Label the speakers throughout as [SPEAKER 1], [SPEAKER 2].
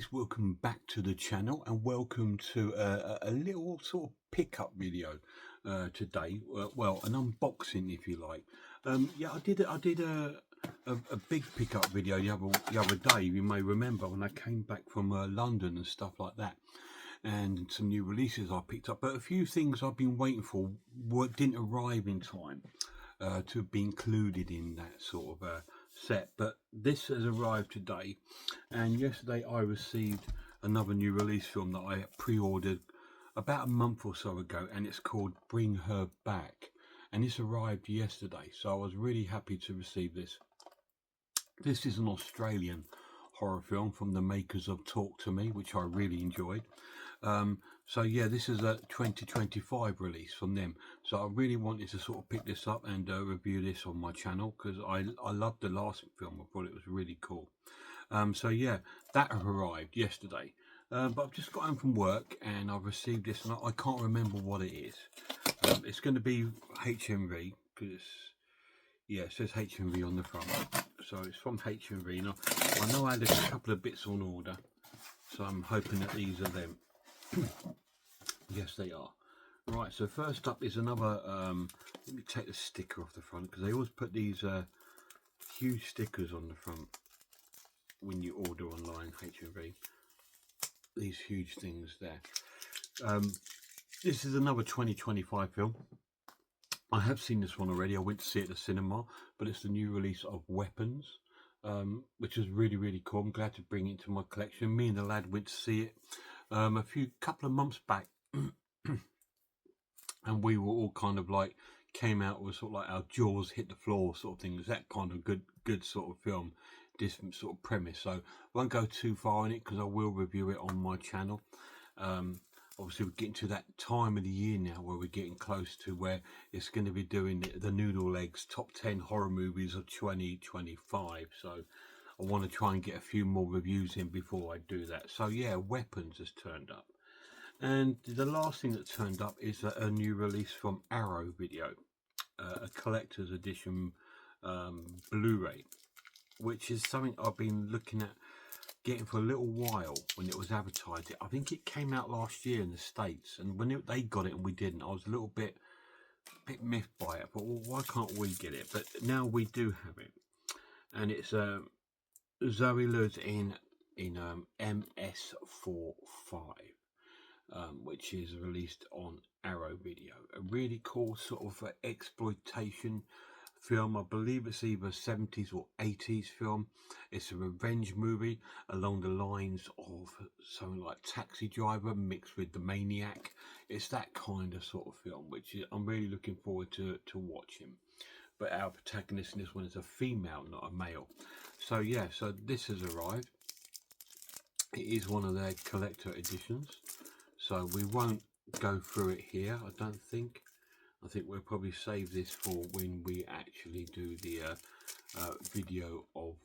[SPEAKER 1] guys, welcome back to the channel and welcome to a little sort of pickup video today. Well, an unboxing if you like. Yeah, I did a big pickup video the other day. You may remember when I came back from London and stuff like that, and some new releases I picked up. But a few things I've been waiting for didn't arrive in time to be included in that sort of set, but this has arrived today. And yesterday I received another new release film that I pre-ordered about a month or so ago, and it's called Bring Her Back, and this arrived yesterday, so I was really happy to receive this. This is an Australian horror film from the makers of Talk to Me, which I really enjoyed. So yeah, this is a 2025 release from them, so I really wanted to sort of pick this up and review this on my channel because I loved the last film. I thought it was really cool. So yeah, that arrived yesterday, but I've just got home from work and I've received this, and I can't remember what it is. It's going to be HMV because yeah, it says HMV on the front, so it's from HMV. Now I know I had a couple of bits on order, so I'm hoping that these are them. Yes, they are. Right, so first up is another, let me take the sticker off the front, because they always put these huge stickers on the front when you order online, HMV. These huge things there. This is another 2025 film. I have seen this one already. I went to see it at the cinema, but it's the new release of Weapons, which is really, really cool. I'm glad to bring it to my collection. Me and the lad went to see it a couple of months back, and we were all kind of like came out with sort of like our jaws hit the floor sort of thing. It's that kind of good sort of film, different sort of premise. So I won't go too far in it because I will review it on my channel. Obviously we're getting to that time of the year now where we're getting close to where it's going to be doing the Noodle Legs top 10 horror movies of 2025. So I want to try and get a few more reviews in before I do that. So yeah, Weapons has turned up. And the last thing that turned up is a new release from Arrow Video, a collector's edition Blu-ray, which is something I've been looking at getting for a little while when it was advertised. I think it came out last year in the States, and when they got it and we didn't, I was a little bit miffed by it. But well, why can't we get it? But now we do have it, and it's Zoe Lives in MS45. Which is released on Arrow Video. A really cool sort of exploitation film. I believe it's either 70s or 80s film. It's a revenge movie along the lines of something like Taxi Driver mixed with The Maniac. It's that kind of sort of film, which I'm really looking forward to watching. But our protagonist in this one is a female, not a male. So yeah, so this has arrived. It is one of their collector editions. So we won't go through it here, I don't think. I think we'll probably save this for when we actually do the video of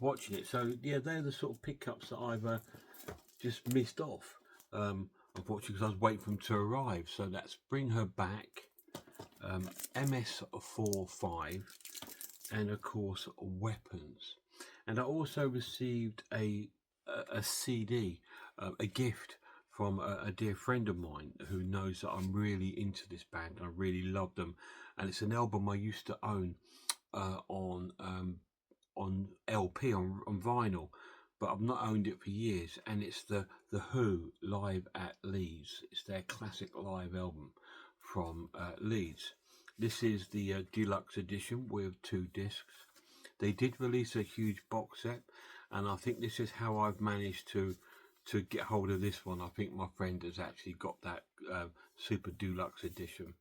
[SPEAKER 1] watching it. So yeah, they're the sort of pickups that I've just missed off, unfortunately, because I was waiting for them to arrive. So that's Bring Her Back, MS45, and of course Weapons. And I also received a CD, a gift from a dear friend of mine who knows that I'm really into this band. I really love them, and it's an album I used to own on LP, on vinyl, but I've not owned it for years. And it's the Who Live at Leeds. It's their classic live album from Leeds. This is the deluxe edition with 2 discs. They did release a huge box set, and I think this is how I've managed to get hold of this one. I think my friend has actually got that super deluxe edition.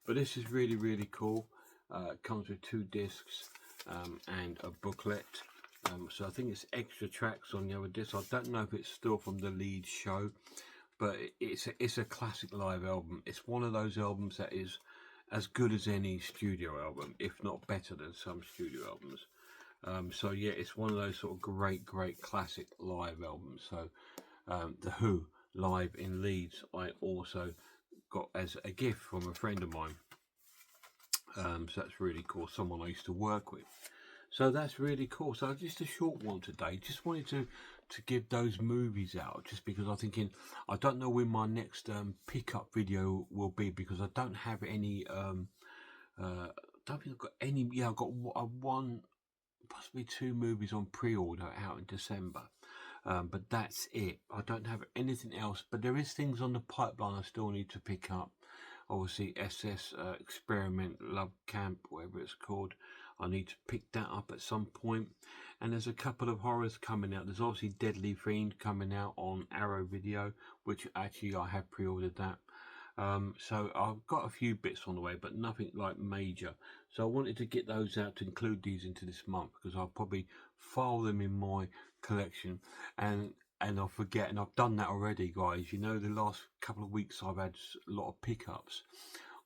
[SPEAKER 1] But this is really, really cool. It comes with 2 discs and a booklet. So I think it's extra tracks on the other disc. I don't know if it's still from the Leeds show, but it's a classic live album. It's one of those albums that is as good as any studio album, if not better than some studio albums. So yeah, it's one of those sort of great classic live albums. So the Who live in Leeds I also got as a gift from a friend of mine. So that's really cool, someone I used to work with. So that's really cool. So just a short one today. Just wanted to give those movies out, just because I'm thinking I don't know when my next pickup video will be, because I don't have any don't think I've got any. Yeah, I've got one, possibly two movies on pre-order out in December. But that's it. I don't have anything else. But there is things on the pipeline I still need to pick up. Obviously, SS Experiment Love Camp, whatever it's called. I need to pick that up at some point. And there's a couple of horrors coming out. There's obviously Deadly Fiend coming out on Arrow Video, which actually I have pre-ordered that. So I've got a few bits on the way, but nothing like major. So I wanted to get those out to include these into this month, because I'll probably file them in my collection, and I'll forget. And I've done that already, guys. You know, the last couple of weeks I've had a lot of pickups.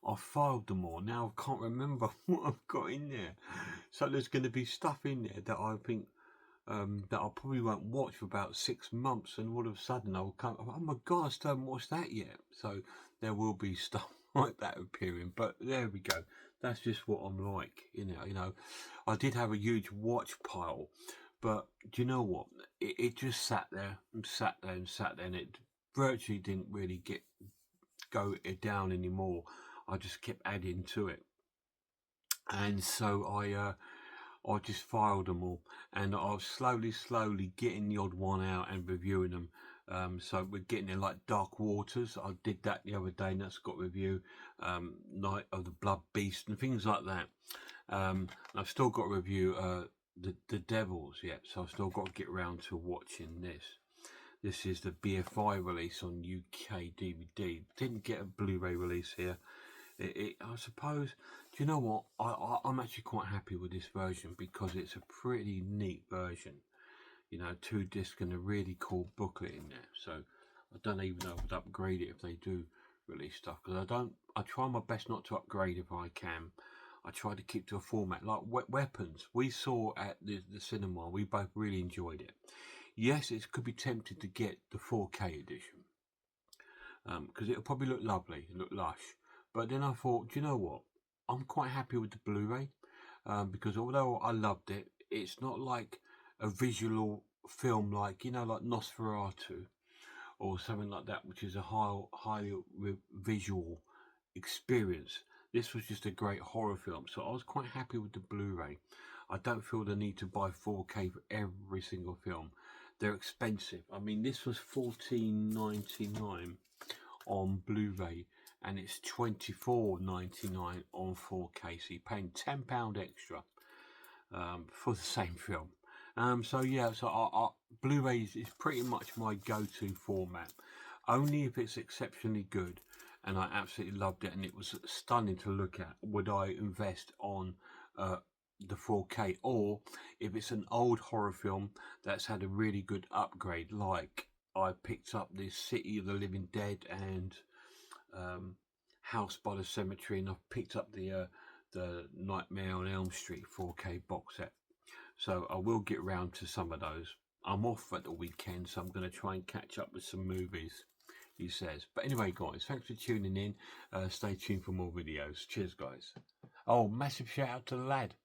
[SPEAKER 1] I've filed them all. Now I can't remember what I've got in there. So there's going to be stuff in there that I think that I probably won't watch for about 6 months, and all of a sudden I'll come, oh my god, I still haven't watched that yet. So there will be stuff like that appearing, but there we go. That's just what I'm like, you know. I did have a huge watch pile, but do you know what? It just sat there and sat there and sat there, and it virtually didn't really go down anymore. I just kept adding to it, and so I just filed them all, and I was slowly getting the odd one out and reviewing them. So we're getting in, like Dark Waters. I did that the other day, and that's got review. Night of the Blood Beast and things like that. I've still got to review the Devils yet, so I've still got to get around to watching this. This is the BFI release on UK DVD. Didn't get a Blu-ray release here. I suppose, do you know what? I'm actually quite happy with this version, because it's a pretty neat version. You know, 2 discs and a really cool booklet in there. So I don't even know if I'd upgrade it if they do release stuff, because I try my best not to upgrade if I can. I try to keep to a format like Weapons. We saw at the cinema. We both really enjoyed it. Yes, it could be tempted to get the 4K edition, because it'll probably look lovely, look lush. But then I thought, do you know what? I'm quite happy with the Blu-ray, because although I loved it, it's not like a visual film like, you know, like Nosferatu or something like that, which is a highly visual experience. This was just a great horror film, so I was quite happy with the Blu-ray. I don't feel the need to buy 4K for every single film. They're expensive. I mean, this was $14.99 on Blu-ray, and it's $24.99 on 4K. So you're paying £10 extra for the same film. So yeah, so Blu-ray is pretty much my go-to format. Only if it's exceptionally good and I absolutely loved it and it was stunning to look at, would I invest on the 4K. Or if it's an old horror film that's had a really good upgrade, like I picked up this City of the Living Dead and House by the Cemetery, and I've picked up the Nightmare on Elm Street 4K box set. So I will get round to some of those. I'm off at the weekend, so I'm going to try and catch up with some movies, he says. But anyway, guys, thanks for tuning in. Stay tuned for more videos. Cheers, guys. Oh, massive shout out to the lad.